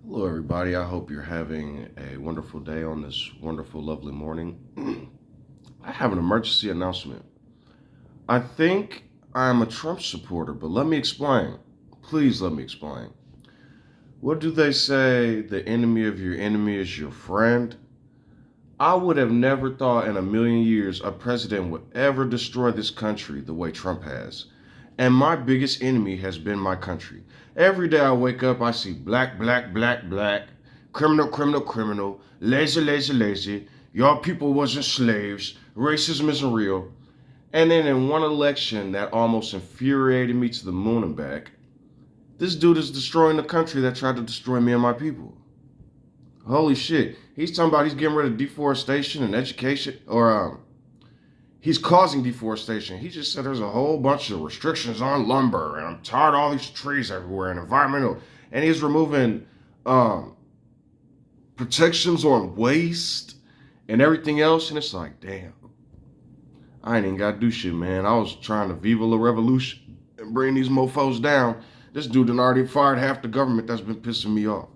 Hello, everybody. I hope you're having a wonderful day on this wonderful, lovely morning. I have an emergency announcement. I think I'm a Trump supporter, but let me explain. Please let me explain. What do they say? The enemy of your enemy is your friend? I would have never thought in a million years a president would ever destroy this country the way Trump has. And my biggest enemy has been my country. Every day I wake up, I see black, black, black, black, criminal, criminal, criminal, lazy, lazy, lazy. Y'all people wasn't slaves. Racism isn't real. And then in one election that almost infuriated me to the moon and back, this dude is destroying the country that tried to destroy me and my people. Holy shit. He's talking about he's getting rid of deforestation and education, or he's causing deforestation. He just said there's a whole bunch of restrictions on lumber, and I'm tired of all these trees everywhere, and environmental. And he's removing protections on waste and everything else. And it's like, damn, I ain't even got to do shit, man. I was trying to viva la revolution and bring these mofos down. This dude done already fired half the government that's been pissing me off.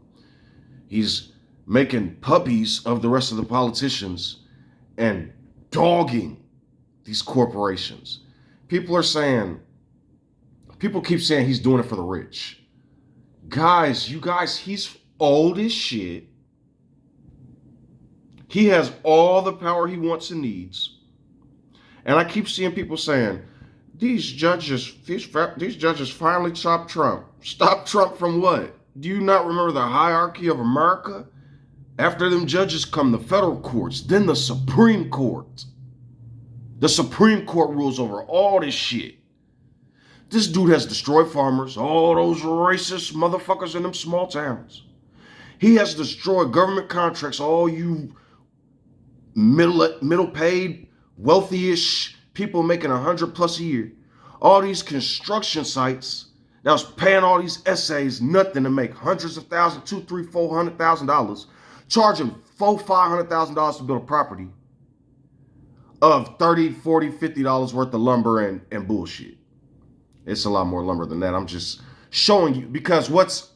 He's making puppies of the rest of the politicians and dogging these corporations. People keep saying he's doing it for the rich. You guys, he's old as shit. He has all the power he wants and needs. And I keep seeing people saying, these judges finally stopped Trump. Stop Trump from what? Do you not remember the hierarchy of America? After them judges come the federal courts, then the Supreme Court. The Supreme Court rules over all this shit. This dude has destroyed farmers, all those racist motherfuckers in them small towns. He has destroyed government contracts, all you middle paid, wealthy-ish people making 100 plus a year. All these construction sites that was paying all these essays nothing to make hundreds of thousands, $200,000, $300,000, $400,000, charging $500,000 to build a property of $30, $40, $50 worth of lumber and bullshit. It's a lot more lumber than that. I'm just showing you because what's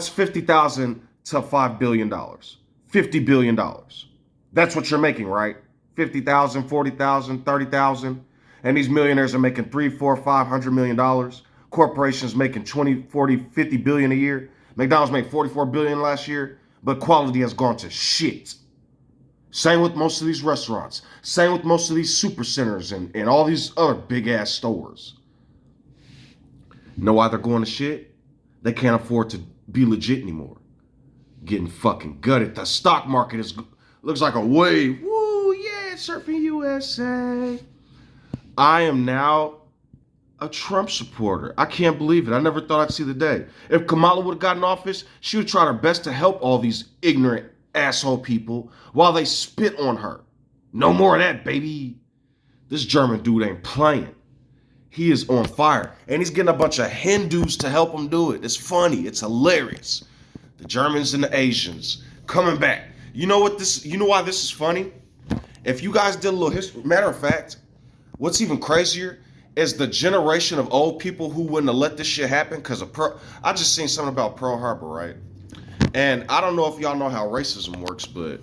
50,000 to $5 billion? $50 billion. That's what you're making, right? 50,000, 40,000, 30,000. And these millionaires are making $300, $400, $500 million. Corporations making 20, 40, 50 billion a year. McDonald's made 44 billion last year, but quality has gone to shit. Same with most of these restaurants. Same with most of these super centers and all these other big ass stores. Know why they're going to shit? They can't afford to be legit anymore. Getting fucking gutted. The stock market looks like a wave. Woo, yeah, surfing USA. I am now a Trump supporter. I can't believe it. I never thought I'd see the day. If Kamala would have gotten office, she would try her best to help all these ignorant asshole people while they spit on her. No more of that, baby. This German dude ain't playing. He is on fire. And he's getting a bunch of Hindus to help him do it. It's funny. It's hilarious. The Germans and the Asians coming back. You know why this is funny? If you guys did a little history, matter of fact, what's even crazier is the generation of old people who wouldn't have let this shit happen because of I just seen something about Pearl Harbor, right? And I don't know if y'all know how racism works, but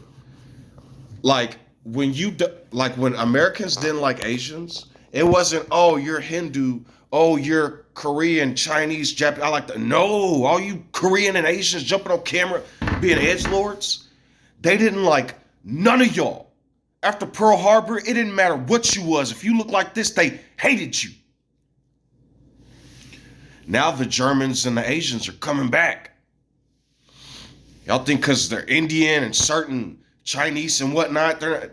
like when Americans didn't like Asians, it wasn't, oh, you're Hindu, oh, you're Korean, Chinese, Japanese. I like that. No, all you Korean and Asians jumping on camera being edgelords, they didn't like none of y'all. After Pearl Harbor, it didn't matter what you was. If you look like this, they hated you. Now the Germans and the Asians are coming back. Y'all think because they're Indian and certain Chinese and whatnot, they're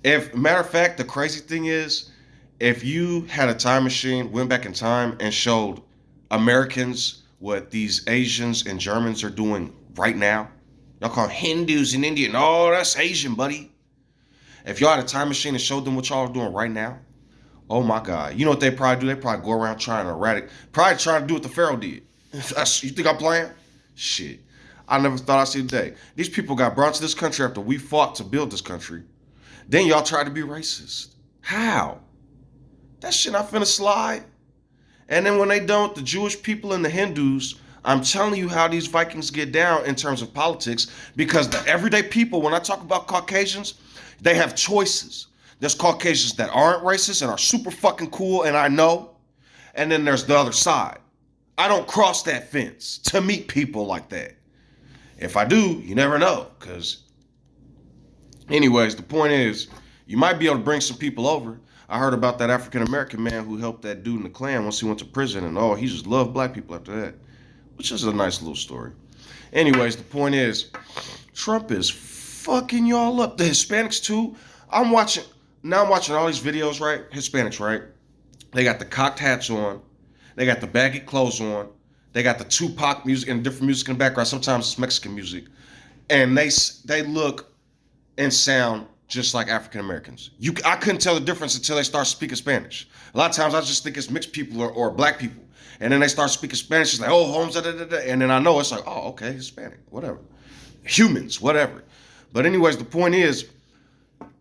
not. Matter of fact, the crazy thing is, if you had a time machine, went back in time and showed Americans what these Asians and Germans are doing right now, y'all call them Hindus and Indian. Oh, that's Asian, buddy. If y'all had a time machine and showed them what y'all are doing right now, oh my God. You know what they probably do? They probably go around trying to do what the Pharaoh did. You think I'm playing? Shit. I never thought I'd see the day. These people got brought to this country after we fought to build this country. Then y'all try to be racist. How? That shit not finna slide. And then when they don't, the Jewish people and the Hindus, I'm telling you how these Vikings get down in terms of politics, because the everyday people, when I talk about Caucasians, they have choices. There's Caucasians that aren't racist and are super fucking cool, and I know. And then there's the other side. I don't cross that fence to meet people like that. If I do, you never know. Because, anyways, the point is, you might be able to bring some people over. I heard about that African-American man who helped that dude in the Klan once he went to prison, and he just loved black people after that, which is a nice little story. Anyways, the point is, Trump is fucking y'all up. The Hispanics, too. I'm watching all these videos, right? Hispanics, right? They got the cocked hats on. They got the baggy clothes on. They got the Tupac music and different music in the background. Sometimes it's Mexican music. And they look and sound just like African Americans. I couldn't tell the difference until they start speaking Spanish. A lot of times I just think it's mixed people or black people. And then they start speaking Spanish. It's like, oh, Holmes, da, da, da, da. And then I know it's like, oh, okay, Hispanic, whatever. Humans, whatever. But anyways, the point is,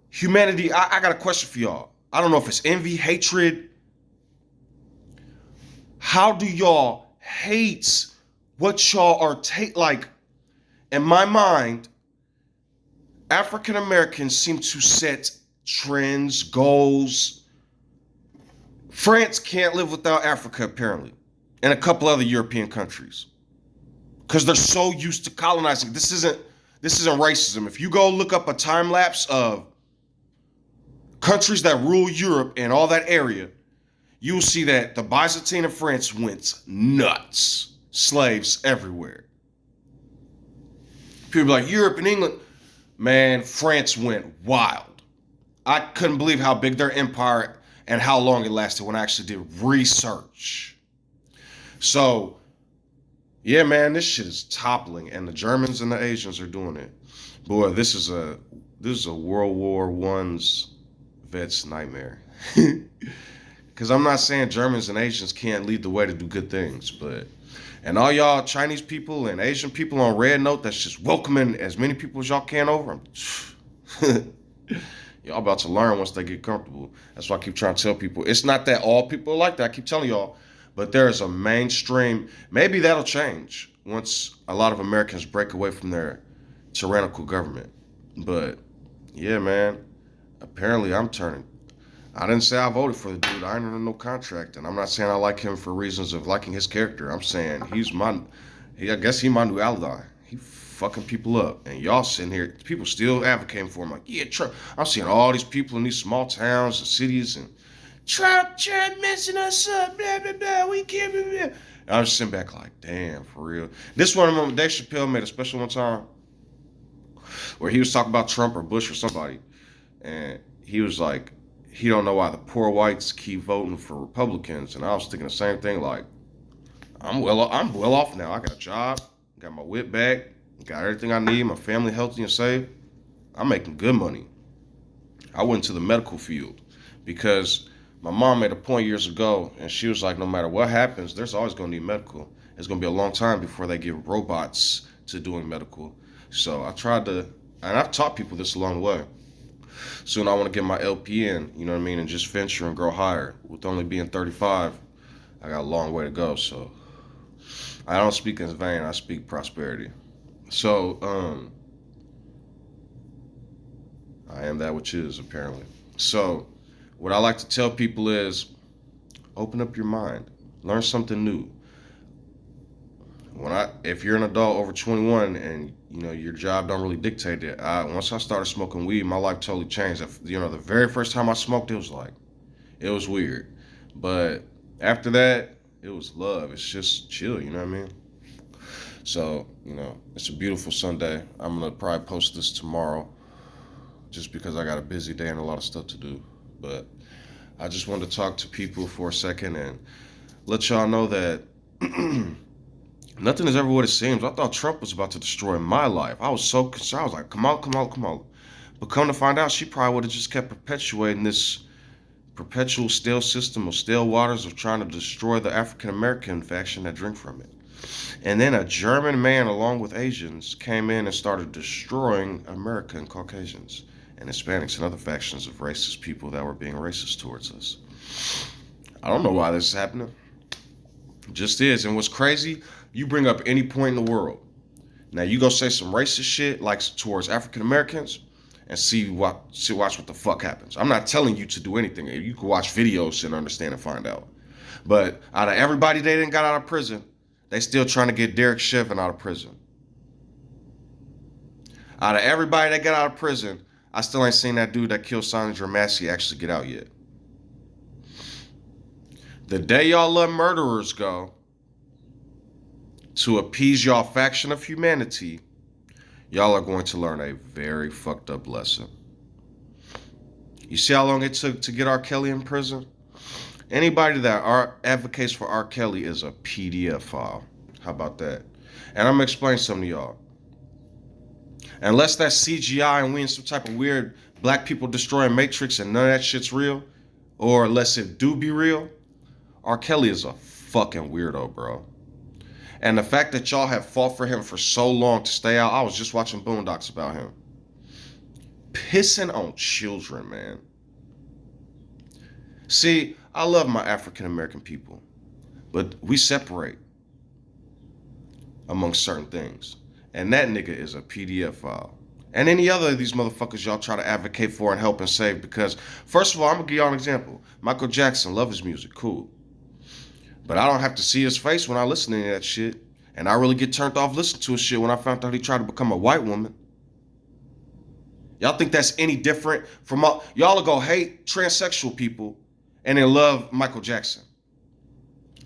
humanity, I got a question for y'all. I don't know if it's envy, hatred. How do y'all hate what y'all are like? In my mind, African Americans seem to set trends, goals. France can't live without Africa, apparently, and a couple other European countries, because they're so used to colonizing. This isn't racism. If you go look up a time lapse of countries that rule Europe and all that area, you'll see that the Byzantine and France went nuts. Slaves everywhere. People like Europe and England, man, France went wild. I couldn't believe how big their empire and how long it lasted when I actually did research. So, yeah, man, this shit is toppling, and the Germans and the Asians are doing it. Boy, this is a World War I's vet's nightmare. Because I'm not saying Germans and Asians can't lead the way to do good things, and all y'all Chinese people and Asian people on Red Note that's just welcoming as many people as y'all can over, y'all about to learn once they get comfortable. That's why I keep trying to tell people. It's not that all people are like that. I keep telling y'all. But there is a mainstream. Maybe that'll change once a lot of Americans break away from their tyrannical government. But, yeah, man, apparently I'm turning. I didn't say I voted for the dude. I ain't under no contract. And I'm not saying I like him for reasons of liking his character. I'm saying I guess he's my new ally. He fucking people up. And y'all sitting here, people still advocating for him. Like, yeah, Trump. I'm seeing all these people in these small towns and cities and Trump messing us up, blah, blah, blah, we can't, blah, blah. And I'm just sitting back like, damn, for real. This one, Dave Chappelle made a special one time where he was talking about Trump or Bush or somebody. And he was like, he don't know why the poor whites keep voting for Republicans. And I was thinking the same thing, like, I'm well off now. I got a job, got my whip back, got everything I need, my family healthy and safe. I'm making good money. I went to the medical field because my mom made a point years ago, and she was like, no matter what happens, there's always going to need medical. It's going to be a long time before they get robots to doing medical. So I tried to, and I've taught people this along the way. Soon I want to get my LPN, you know what I mean, and just venture and grow higher. With only being 35, I got a long way to go. So I don't speak in vain, I speak prosperity. So I am that which is, apparently. So what I like to tell people is, open up your mind, learn something new. If you're an adult over 21 and your job don't really dictate it, once I started smoking weed, my life totally changed. The very first time I smoked, it was weird, but after that, it was love. It's just chill, you know what I mean? So it's a beautiful Sunday. I'm gonna probably post this tomorrow, just because I got a busy day and a lot of stuff to do. But I just wanted to talk to people for a second and let y'all know that nothing is ever what it seems. I thought Trump was about to destroy my life. I was so concerned. I was like, come on. But come to find out, she probably would have just kept perpetuating this perpetual stale system of stale waters of trying to destroy the African-American faction that drink from it. And then a German man, along with Asians, came in and started destroying American Caucasians and Hispanics and other factions of racist people that were being racist towards us. I don't know why this is happening. Just is. And what's crazy, you bring up any point in the world. Now you go say some racist shit like towards African Americans and watch what the fuck happens. I'm not telling you to do anything. You can watch videos and understand and find out. But out of everybody they didn't got out of prison, they still trying to get Derek Chauvin out of prison. Out of everybody that got out of prison, I still ain't seen that dude that killed Sandra Massey actually get out yet. The day y'all let murderers go to appease y'all faction of humanity, y'all are going to learn a very fucked up lesson. You see how long it took to get R. Kelly in prison? Anybody that advocates for R. Kelly is a PDF file. How about that? And I'm going to explain something to y'all. Unless that's CGI and we in some type of weird black people destroying Matrix and none of that shit's real, or unless it do be real, R. Kelly is a fucking weirdo, bro. And the fact that y'all have fought for him for so long to stay out, I was just watching Boondocks about him. Pissing on children, man. See, I love my African American people, but we separate among certain things. And that nigga is a PDF file. And any other of these motherfuckers y'all try to advocate for and help and save, because first of all, I'm gonna give y'all an example. Michael Jackson, love his music, cool. But I don't have to see his face when I listen to that shit. And I really get turned off listening to his shit when I found out he tried to become a white woman. Y'all think that's any different from y'all will go hate transsexual people and then love Michael Jackson.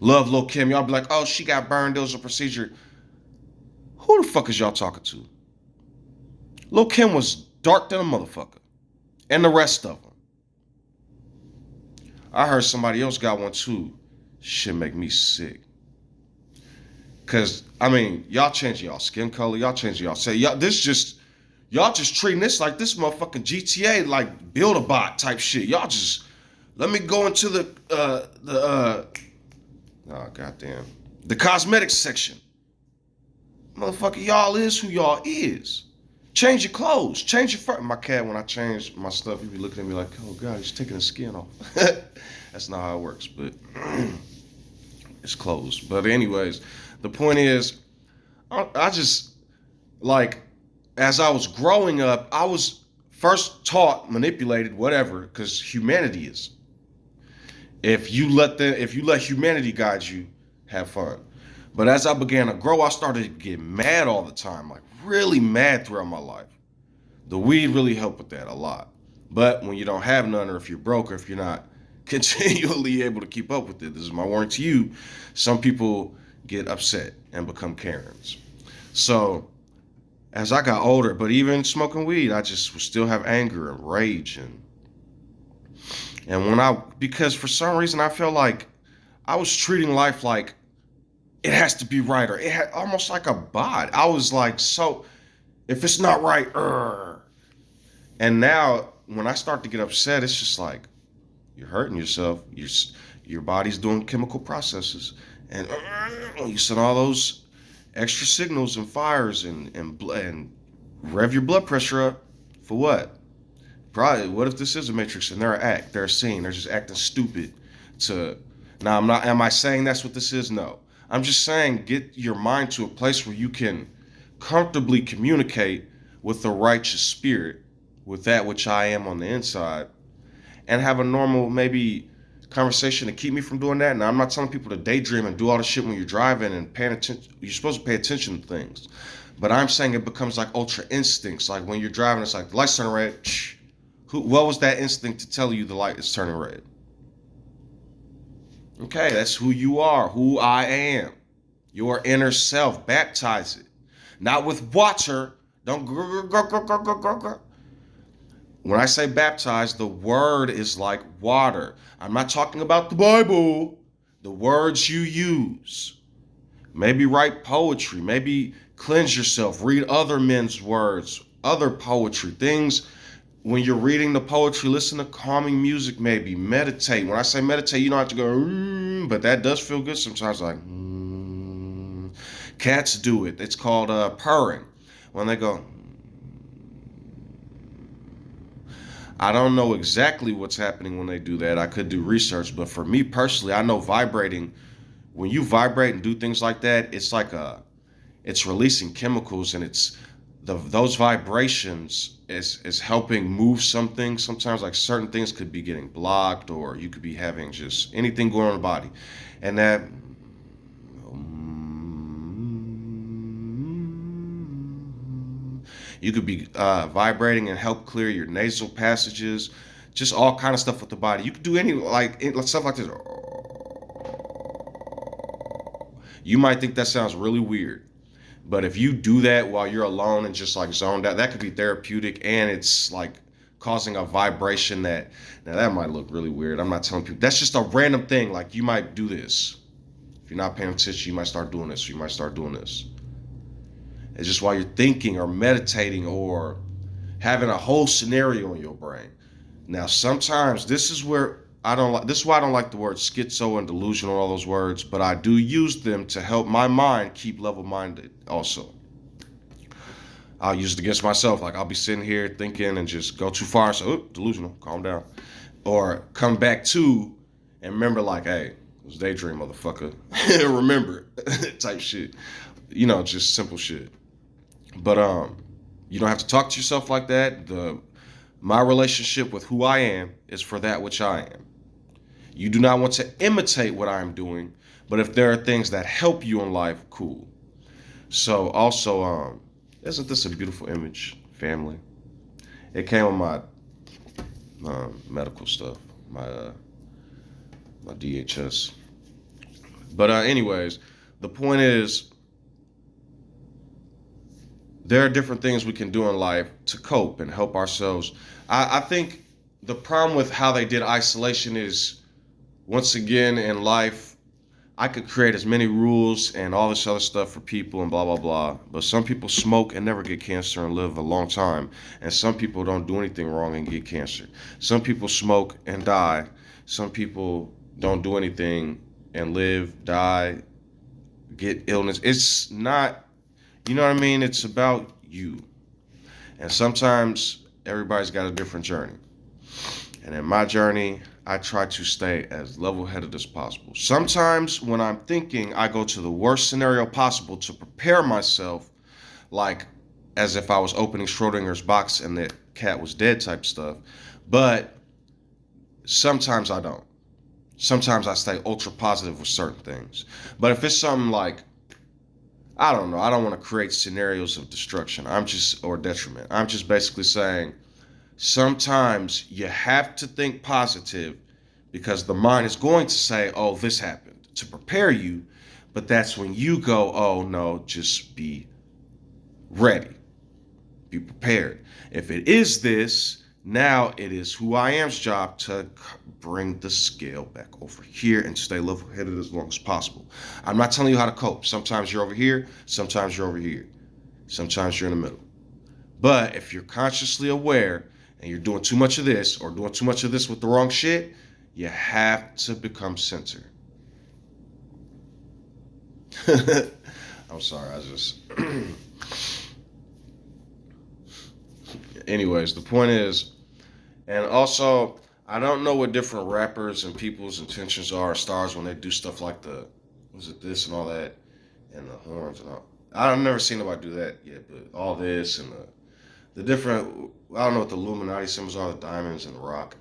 Love Lil' Kim. Y'all be like, oh, she got burned, there was a procedure. Who the fuck is y'all talking to? Lil' Kim was dark than a motherfucker. And the rest of them. I heard somebody else got one too. Shit make me sick. Cause I mean, y'all changing y'all skin color, y'all changing y'all say y'all just treating this like this motherfucking GTA, like Build-A-Bot type shit. Y'all just let me go into the cosmetics section. Motherfucker, y'all is who y'all is. Change your clothes, change your fur. My cat, when I change my stuff, he be looking at me like, oh God, he's taking his skin off. That's not how it works, but it's clothes. But anyways, the point is, I just, like, as I was growing up, I was first taught, manipulated, whatever, because humanity is. If you let humanity guide you, have fun. But as I began to grow, I started to get mad all the time, like really mad throughout my life. The weed really helped with that a lot. But when you don't have none, or if you're broke, or if you're not continually able to keep up with it, this is my warning to you, some people get upset and become Karens. So as I got older, but even smoking weed, I just would still have anger and rage. And because for some reason I felt like I was treating life like it has to be right, or it had almost like a bot. I was like, so if it's not right, And now when I start to get upset, it's just like, you're hurting yourself. Your body's doing chemical processes. And you send all those extra signals and fires and rev your blood pressure up for what? Probably, what if this is a matrix and they're a scene, they're just acting stupid now am I saying that's what this is? No. I'm just saying get your mind to a place where you can comfortably communicate with the righteous spirit, with that which I am on the inside, and have a normal, maybe, conversation to keep me from doing that. Now, I'm not telling people to daydream and do all the shit when you're driving and paying attention. You're supposed to pay attention to things. But I'm saying it becomes like ultra instincts. Like when you're driving, it's like the light's turning red. What was that instinct to tell you the light is turning red? Okay, that's who you are, who I am. Your inner self, baptize it. Not with water. Don't When I say baptize, the word is like water. I'm not talking about the Bible. The words you use. Maybe write poetry. Maybe cleanse yourself. Read other men's words. Other poetry. Things, when you're reading the poetry, listen to calming music maybe. Meditate. When I say meditate, you don't have to go, but that does feel good sometimes. Like, Cats do it. It's called purring. When they go, I don't know exactly what's happening when they do that. I could do research, but for me personally, I know vibrating when you vibrate and do things like that, it's releasing chemicals, and those vibrations is helping move something. Sometimes like certain things could be getting blocked, or you could be having just anything going on in the body, and that you could be vibrating and help clear your nasal passages, just all kind of stuff with the body. You could do any stuff like this. You might think that sounds really weird, but if you do that while you're alone and just like zoned out, that could be therapeutic, and it's like causing a vibration now that might look really weird. I'm not telling people. That's just a random thing. Like you might do this. If you're not paying attention, you might start doing this. Or you might start doing this. It's just while you're thinking or meditating or having a whole scenario in your brain. Now, sometimes this is why I don't like the word schizo and delusional, all those words, but I do use them to help my mind keep level-minded also. I'll use it against myself. Like I'll be sitting here thinking and just go too far and say, oh, delusional, calm down. Or come back to and remember like, hey, it was daydream, motherfucker. Remember type shit. Just simple shit. But you don't have to talk to yourself like that. My relationship with who I am is for that which I am. You do not want to imitate what I am doing, but if there are things that help you in life, cool. So also, isn't this a beautiful image, family? It came with my medical stuff, my DHS. But anyways, the point is, there are different things we can do in life to cope and help ourselves. I think the problem with how they did isolation is, once again, in life, I could create as many rules and all this other stuff for people and blah, blah, blah. But some people smoke and never get cancer and live a long time. And some people don't do anything wrong and get cancer. Some people smoke and die. Some people don't do anything and live, die, get illness. It's not... You know what I mean? It's about you. And sometimes everybody's got a different journey. And in my journey, I try to stay as level-headed as possible. Sometimes when I'm thinking, I go to the worst scenario possible to prepare myself, like as if I was opening Schrodinger's box and the cat was dead type stuff. But sometimes I don't. Sometimes I stay ultra positive with certain things. But if it's something like, I don't know, I don't want to create scenarios of destruction or detriment. I'm just basically saying sometimes you have to think positive, because the mind is going to say, oh, this happened, to prepare you. But that's when you go, oh no, just be ready. Be prepared. If it is this, now it is who I am's job to bring the scale back over here and stay level-headed as long as possible. I'm not telling you how to cope. Sometimes you're over here, sometimes you're over here. Sometimes you're in the middle. But if you're consciously aware and you're doing too much of this or doing too much of this with the wrong shit, you have to become centered. I'm sorry, Anyways, the point is, and also, I don't know what different rappers and people's intentions are, stars, when they do stuff like this and all that, and the horns and all. I've never seen nobody do that yet, but all this and the different, I don't know what the Illuminati symbols are, the diamonds and the rock.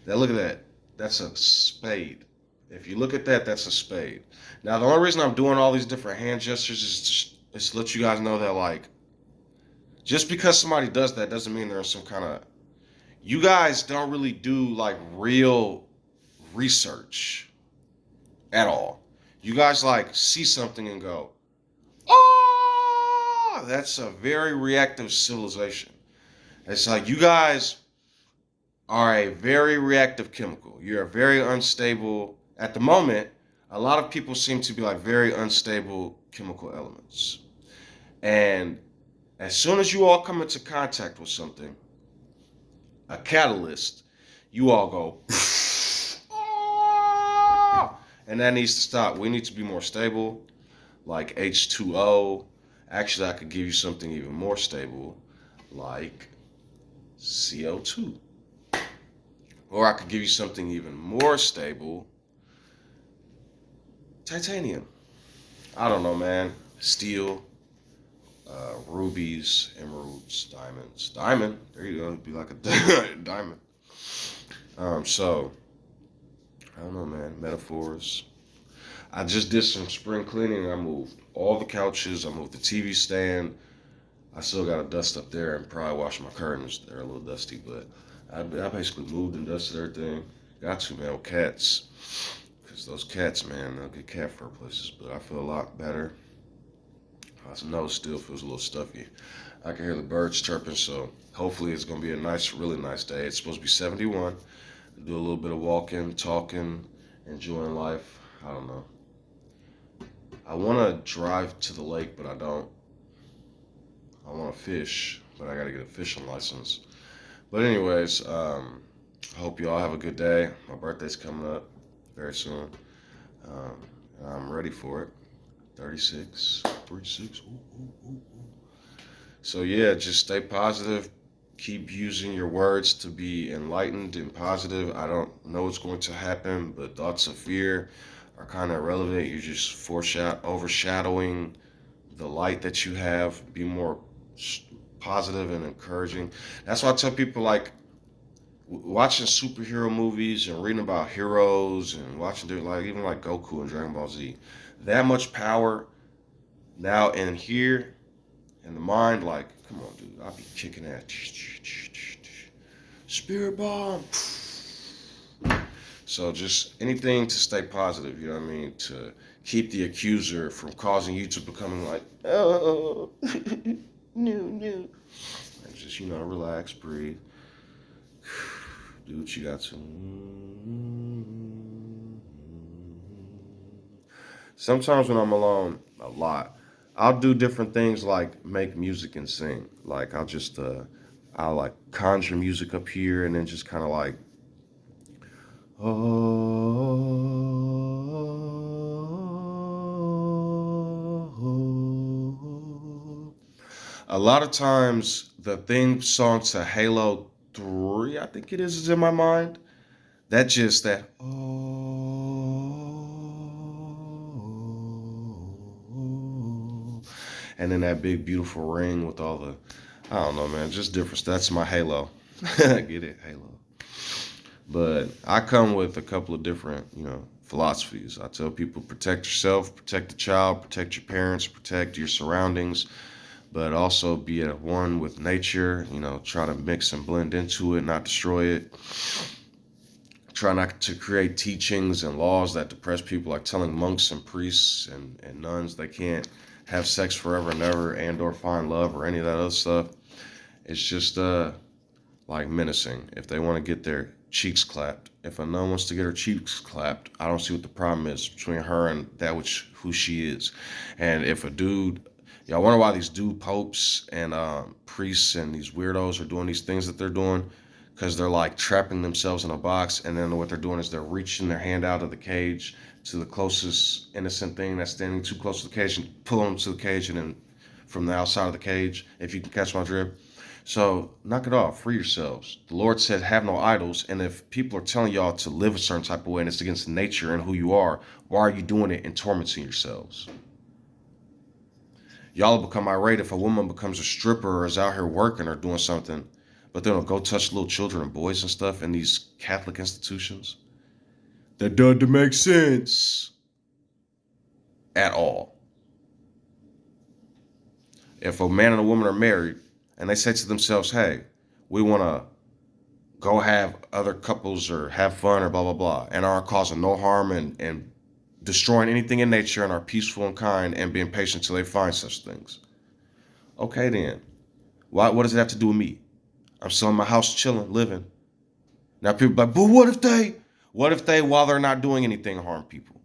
Now look at that. That's a spade. If you look at that, that's a spade. Now, the only reason I'm doing all these different hand gestures is to let you guys know that, like, just because somebody does that doesn't mean there's some kind of... You guys don't really do, like, real research at all. You guys, like, see something and go, oh, that's a very reactive civilization. It's like you guys are a very reactive chemical. You're very unstable. At the moment, a lot of people seem to be like very unstable chemical elements. And as soon as you all come into contact with something, a catalyst, you all go, oh, and that needs to stop. We need to be more stable, like H2O. Actually, I could give you something even more stable, like CO2. Or I could give you something even more stable, Titanium. I don't know, man. Steel, rubies, emeralds, diamonds. Diamond. There you go. It'd be like a diamond. So I don't know, man. Metaphors. I just did some spring cleaning. I moved all the couches. I moved the TV stand. I still got to dust up there and probably wash my curtains. They're a little dusty, but I basically moved and dusted everything. Got to, man, with cats. Because those cats, man, they'll get cat fur places. But I feel a lot better. My nose still feels a little stuffy. I can hear the birds chirping, so hopefully it's going to be a nice, really nice day. It's supposed to be 71. Do a little bit of walking, talking, enjoying life. I don't know. I want to drive to the lake, but I don't. I want to fish, but I got to get a fishing license. But anyways, I hope you all have a good day. My birthday's coming up very soon. I'm ready for it. 36. Ooh, ooh, ooh, ooh. So yeah, just stay positive. Keep using your words to be enlightened and positive. I don't know what's going to happen, but thoughts of fear are kind of irrelevant. You're just overshadowing the light that you have. Be more positive and encouraging. That's why I tell people, like, watching superhero movies and reading about heroes and watching even like Goku and Dragon Ball Z. That much power now in here in the mind, like, come on, dude, I'll be kicking that. Spirit bomb. So just anything to stay positive, you know what I mean? To keep the accuser from causing you to becoming like, oh, no. And just, relax, breathe. Do what you got to. Sometimes when I'm alone, a lot, I'll do different things like make music and sing. Like I'll like conjure music up here and then just kind of like, a lot of times the theme song to Halo 3, I think it is in my mind. That and then that big beautiful ring with all the, I don't know, man, just different. That's my Halo. Get it, Halo. But I come with a couple of different, philosophies. I tell people, protect yourself, protect the child, protect your parents, protect your surroundings, but also be at one with nature. Try to mix and blend into it, not destroy it. Try not to create teachings and laws that depress people, like telling monks and priests and nuns they can't have sex forever and ever and or find love or any of that other stuff. It's just like menacing. If they want to get their cheeks clapped, if a nun wants to get her cheeks clapped, I don't see what the problem is between her and who she is. And if a dude, y'all wonder why these dude popes and priests and these weirdos are doing these things that they're doing? Because they're like trapping themselves in a box, and then what they're doing is they're reaching their hand out of the cage to the closest innocent thing that's standing too close to the cage and pull them to the cage, and then from the outside of the cage, if you can catch my drift. So knock it off, free yourselves. The Lord said, have no idols. And if people are telling y'all to live a certain type of way and it's against nature and who you are, why are you doing it and tormenting yourselves? Y'all will become irate if a woman becomes a stripper or is out here working or doing something, but then they'll go touch little children and boys and stuff in these Catholic institutions. That doesn't make sense at all. If a man and a woman are married and they say to themselves, hey, we want to go have other couples or have fun or blah, blah, blah, and are causing no harm and destroying anything in nature and are peaceful and kind and being patient till they find such things. Okay, then. What does it have to do with me? I'm still in my house chilling, living. Now people are like, but what if they, while they're not doing anything, harm people?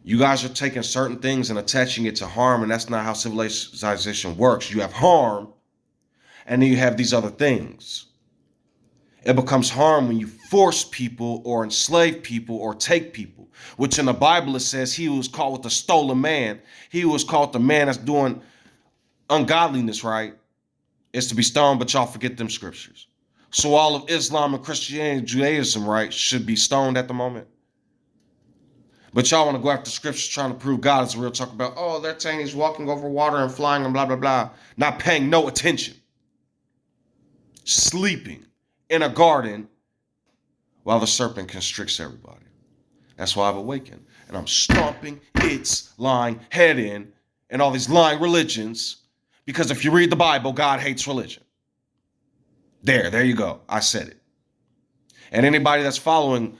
You guys are taking certain things and attaching it to harm, and that's not how civilization works. You have harm, and then you have these other things. It becomes harm when you force people or enslave people or take people, which in the Bible it says he who was caught with a stolen man, he who was caught the man that's doing ungodliness, right, is to be stoned, but y'all forget them scriptures. So all of Islam and Christianity and Judaism, right, should be stoned at the moment. But y'all want to go after scriptures trying to prove God is real, talk about, oh, they're saying he's walking over water and flying and blah, blah, blah. Not paying no attention. Sleeping in a garden while the serpent constricts everybody. That's why I've awakened. And I'm stomping its lying head in all these lying religions. Because if you read the Bible, God hates religion. There you go. I said it. And anybody that's following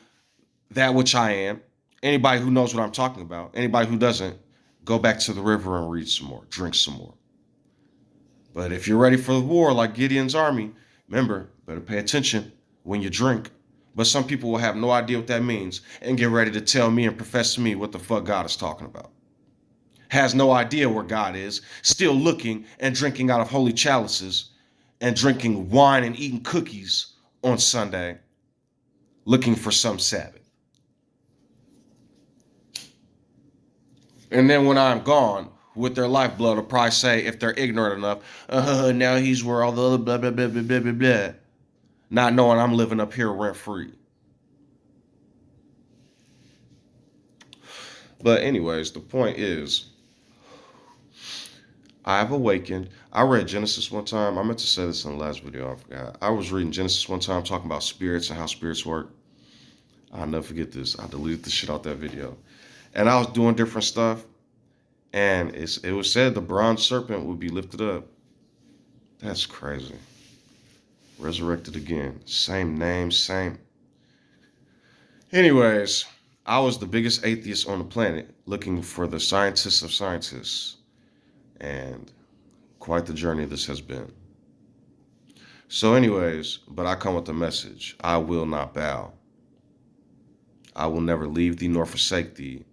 that which I am, anybody who knows what I'm talking about, anybody who doesn't, go back to the river and read some more, drink some more. But if you're ready for the war like Gideon's army, remember, better pay attention when you drink. But some people will have no idea what that means and get ready to tell me and profess to me what the fuck God is talking about. Has no idea where God is, still looking and drinking out of holy chalices and drinking wine and eating cookies on Sunday, looking for some Sabbath. And then when I'm gone, with their lifeblood, will probably say, if they're ignorant enough, now he's where all the other blah, blah, blah, blah, blah, blah, blah. Not knowing I'm living up here rent-free. But anyways, the point is, I've awakened. I read Genesis one time. I meant to say this in the last video. I forgot. I was reading Genesis one time talking about spirits and how spirits work. I'll never forget this. I deleted the shit out that video. And I was doing different stuff. And it was said the bronze serpent would be lifted up. That's crazy. Resurrected again. Same name, same. Anyways, I was the biggest atheist on the planet looking for the scientists of scientists. And quite the journey this has been. So anyways, but I come with a message. I will not bow. I will never leave thee nor forsake thee.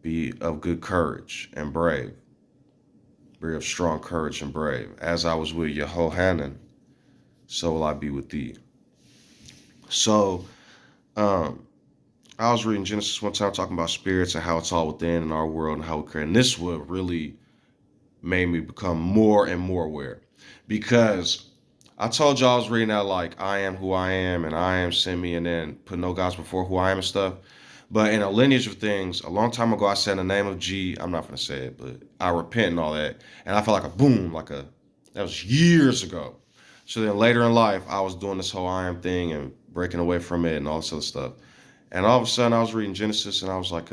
Be of good courage and brave. Be of strong courage and brave. As I was with Jehohanan, so will I be with thee. So, I was reading Genesis one time talking about spirits and how it's all within in our world and how we create. And this would really made me become more and more aware. Because I told y'all I was reading out like, I am who I am and I am send me and then put no gods before who I am and stuff. But in a lineage of things, a long time ago, I said in the name of G, I'm not going to say it, but I repent and all that. And I felt like a boom, that was years ago. So then later in life, I was doing this whole I am thing and breaking away from it and all this other stuff. And all of a sudden, I was reading Genesis and I was like,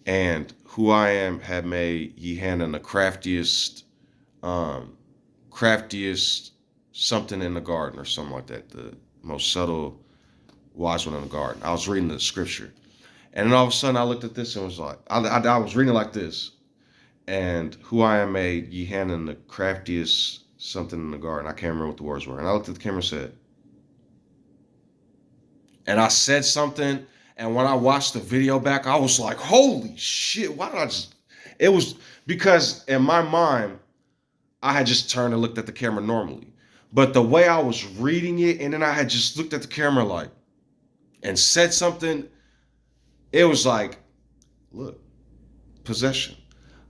and who I am had made Jehohanan the craftiest something in the garden or something like that. The most subtle wise one in the garden. I was reading the scripture. And then all of a sudden I looked at this and was like, I was reading like this. And who I am made Jehohanan the craftiest something in the garden. I can't remember what the words were. And I looked at the camera and said, and I said something. And when I watched the video back, I was like, holy shit, why did I just... It was because in my mind, I had just turned and looked at the camera normally. But the way I was reading it, and then I had just looked at the camera like, and said something, it was like, look, possession.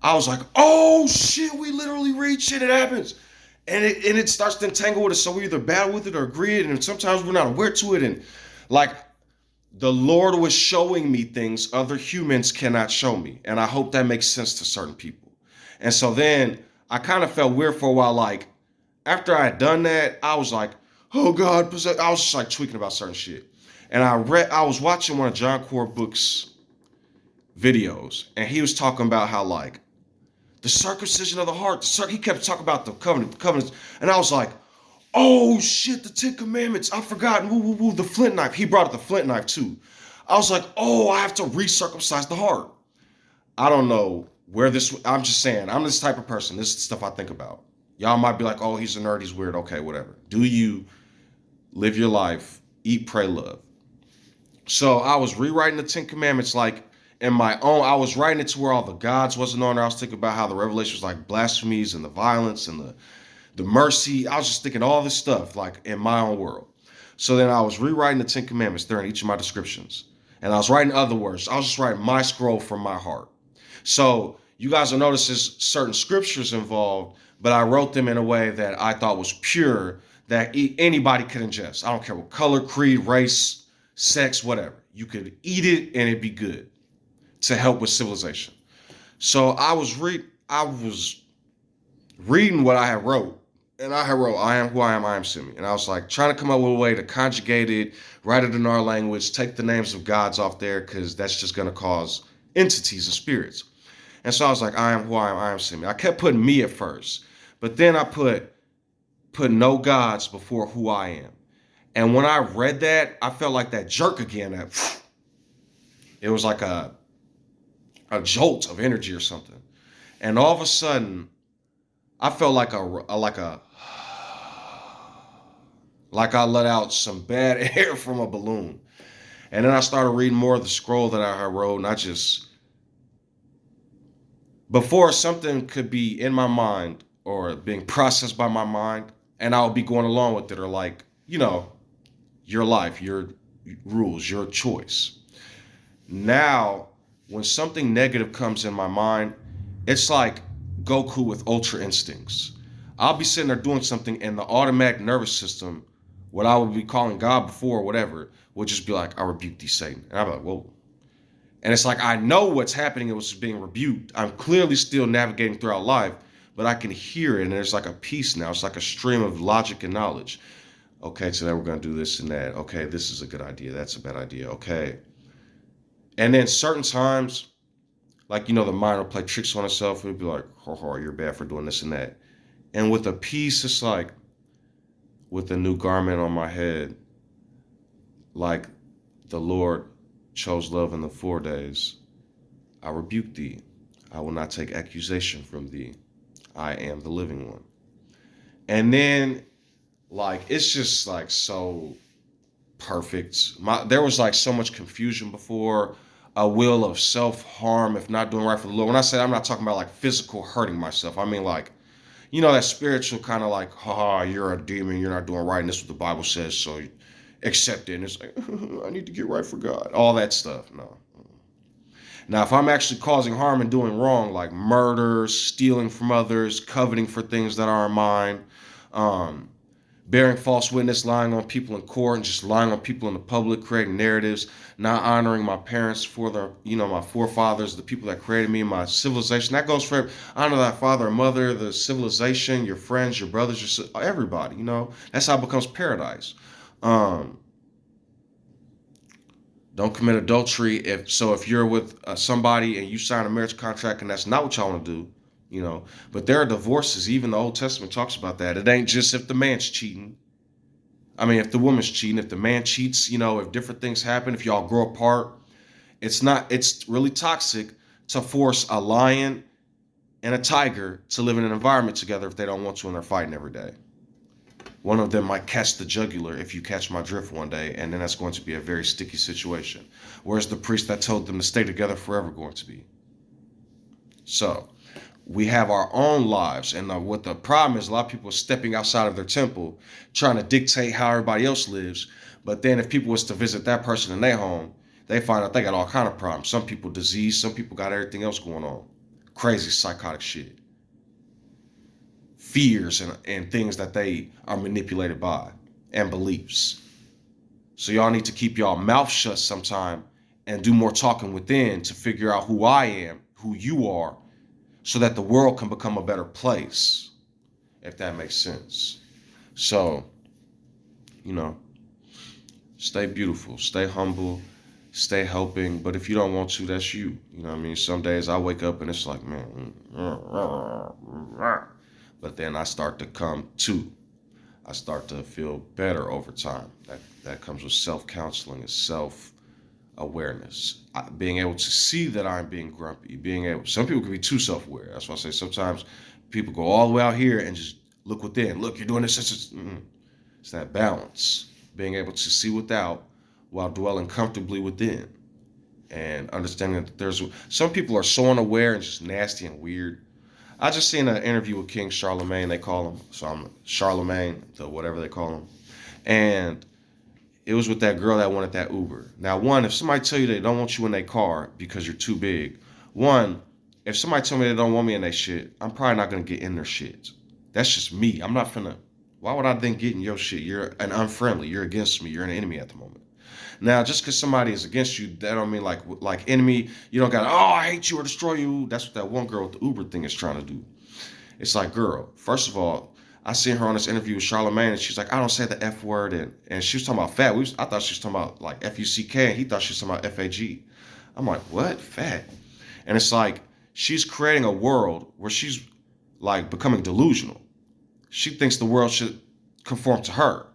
I was like, oh shit, we literally read shit, it happens. And it starts to entangle with us, so we either battle with it or agree it, and sometimes we're not aware to it. And like, the Lord was showing me things other humans cannot show me. And I hope that makes sense to certain people. And so then I kind of felt weird for a while. Like after I had done that, I was like, oh God, I was just like tweaking about certain shit. And I was watching one of John Corbook's videos and he was talking about how like the circumcision of the heart, he kept talking about the covenants. And I was like, oh shit, the 10 Commandments. I forgot. The flint knife. He brought up the flint knife too. I was like, oh, I have to recircumcise the heart. I don't know where this, I'm just saying, I'm this type of person. This is the stuff I think about. Y'all might be like, oh, he's a nerd, he's weird. Okay, whatever. Do you live your life, eat, pray, love. So I was rewriting the 10 Commandments like in my own, I was writing it to where all the gods wasn't on there. I was thinking about how the revelation was like blasphemies and the violence and the mercy. I was just thinking all this stuff like in my own world. So then I was rewriting the 10 Commandments during each of my descriptions. And I was writing other words. I was just writing my scroll from my heart. So you guys will notice there's certain scriptures involved, but I wrote them in a way that I thought was pure, that anybody could ingest. I don't care what color, creed, race, sex, whatever. you could eat it and it'd be good to help with civilization. So I was reading what I had wrote. And I had wrote, I am who I am Simi. And I was like trying to come up with a way to conjugate it, write it in our language, take the names of gods off there, because that's just going to cause entities and spirits. And so I was like, I am who I am Simi. I kept putting me at first, but then I put no gods before who I am. And when I read that, I felt like that jerk again. It was like a jolt of energy or something. And all of a sudden, I felt like like I let out some bad air from a balloon. And then I started reading more of the scroll that I wrote, and I just, before something could be in my mind or being processed by my mind, and I'll be going along with it, or like, your life, your rules, your choice. Now, when something negative comes in my mind, it's like Goku with Ultra Instincts. I'll be sitting there doing something, and the automatic nervous system, what I would be calling God before or whatever, would just be like, I rebuke thee, Satan. And I'm like, whoa. And it's like, I know what's happening. It was being rebuked. I'm clearly still navigating throughout life, but I can hear it, and there's like a peace now. It's like a stream of logic and knowledge. Okay, today we're going to do this and that. Okay, this is a good idea. That's a bad idea. Okay. And then certain times, like, the mind will play tricks on itself. It'll be like, you're bad for doing this and that. And with a peace, it's like, with a new garment on my head, like the Lord chose love in the 4 days. I rebuke thee. I will not take accusation from thee. I am the living one. And then, like, it's just like so perfect. There was like so much confusion before, a will of self-harm if not doing right for the Lord. When I say I'm not talking about like physical hurting myself, I mean like, that spiritual kind of like, you're a demon, you're not doing right, and this is what the Bible says, so accept it. And it's like, I need to get right for God. All that stuff, no. Now, if I'm actually causing harm and doing wrong, like murder, stealing from others, coveting for things that aren't mine, bearing false witness, lying on people in court, and just lying on people in the public, creating narratives, not honoring my parents for their, my forefathers, the people that created me, my civilization. That goes for honor thy father and mother, the civilization, your friends, your brothers, everybody. That's how it becomes paradise. Don't commit adultery. If you're with somebody and you sign a marriage contract and that's not what y'all want to do, but there are divorces. Even the Old Testament talks about that. It ain't just if the man's cheating. I mean, if the woman's cheating, if the man cheats, if different things happen, if y'all grow apart, it's really toxic to force a lion and a tiger to live in an environment together if they don't want to and they're fighting every day. One of them might catch the jugular, if you catch my drift, one day, and then that's going to be a very sticky situation. Where's the priest that told them to stay together forever going to be? So, we have our own lives, and what the problem is, a lot of people are stepping outside of their temple, trying to dictate how everybody else lives. But then if people was to visit that person in their home, they find out they got all kind of problems. Some people disease, some people got everything else going on. Crazy psychotic shit. Fears and things that they are manipulated by, and beliefs. So y'all need to keep y'all mouth shut sometime and do more talking within to figure out who I am, who you are, so that the world can become a better place, if that makes sense. So, stay beautiful, stay humble, stay helping. But if you don't want to, that's you. Some days I wake up and it's like, man. But then I start to come to. I start to feel better over time. That comes with self-counseling and self-awareness. Being able to see that I'm being grumpy. Some people can be too self-aware. That's why I say sometimes people go all the way out here and just look within. Look, you're doing this. It's that balance. Being able to see without while dwelling comfortably within. And understanding that some people are so unaware and just nasty and weird. I just seen an interview with King Charlemagne, they call him. So I'm Charlemagne, so whatever they call him. And it was with that girl that wanted that Uber. Now, one, if somebody tell you they don't want you in their car because you're too big, if somebody tell me they don't want me in their shit, I'm probably not going to get in their shit. That's just me. I'm not finna. Why would I then get in your shit? You're an unfriendly. You're against me. You're an enemy at the moment. Now, just because somebody is against you, that don't mean like enemy. You don't got, oh, I hate you or destroy you. That's what that one girl with the Uber thing is trying to do. It's like, girl, first of all, I seen her on this interview with Charlamagne, and she's like, I don't say the F word, and she was talking about fat. I thought she was talking about like F-U-C-K, and he thought she was talking about F-A-G. I'm like, what? Fat? And it's like, she's creating a world where she's like becoming delusional. She thinks the world should conform to her.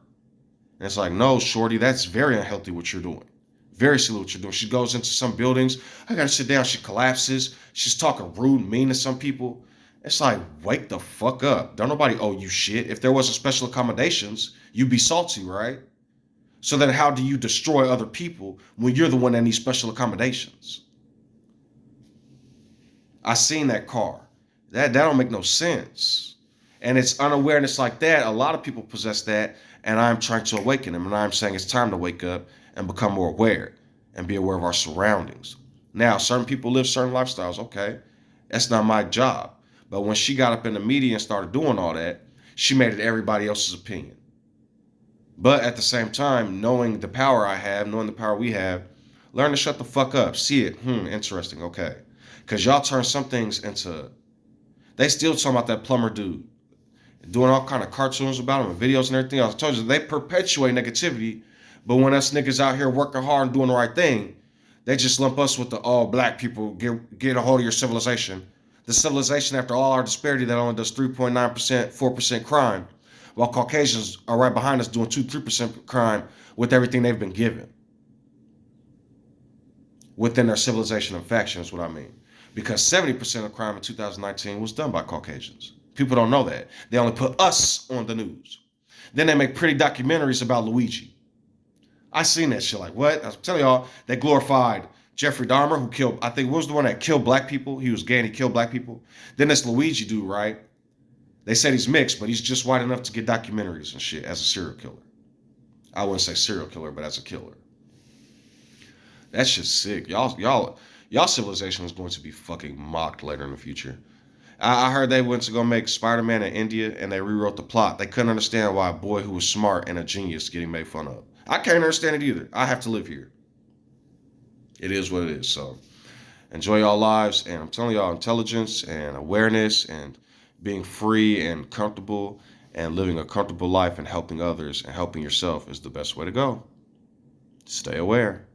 And it's like, no, shorty, that's very unhealthy what you're doing. Very silly what you're doing. She goes into some buildings. I gotta sit down. She collapses. She's talking rude, mean to some people. It's like, wake the fuck up. Don't nobody owe you shit. If there wasn't special accommodations, you'd be salty, right? So then how do you destroy other people when you're the one that needs special accommodations? I seen that car. That don't make no sense. And it's unawareness like that. A lot of people possess that, and I'm trying to awaken them. And I'm saying it's time to wake up and become more aware and be aware of our surroundings. Now, certain people live certain lifestyles. Okay, that's not my job. But when she got up in the media and started doing all that, she made it everybody else's opinion. But at the same time, knowing the power I have, knowing the power we have, learn to shut the fuck up. See it. Interesting. Okay. Because y'all turn some things into... They still talking about that plumber dude. Doing all kind of cartoons about him and videos and everything else. I told you, they perpetuate negativity. But when us niggas out here working hard and doing the right thing, they just lump us with the all black people, get a hold of your civilization. The civilization, after all our disparity, that only does 3.9%, 4% crime, while Caucasians are right behind us doing 2-3% crime with everything they've been given. Within their civilization and faction is what I mean. Because 70% of crime in 2019 was done by Caucasians. People don't know that. They only put us on the news. Then they make pretty documentaries about Luigi. I seen that shit. Like, what? I was telling y'all, they glorified Jeffrey Dahmer, who killed, I think, was the one that killed black people. He was gay and he killed black people. Then this Luigi dude, right? They said he's mixed, but he's just white enough to get documentaries and shit as a serial killer. I wouldn't say serial killer, but as a killer. That shit's sick. Y'all civilization is going to be fucking mocked later in the future. I heard they went to go make Spider-Man in India and they rewrote the plot. They couldn't understand why a boy who was smart and a genius getting made fun of. I can't understand it either. I have to live here. It is what it is. So enjoy y'all lives. And I'm telling y'all, intelligence and awareness and being free and comfortable and living a comfortable life and helping others and helping yourself is the best way to go. Stay aware.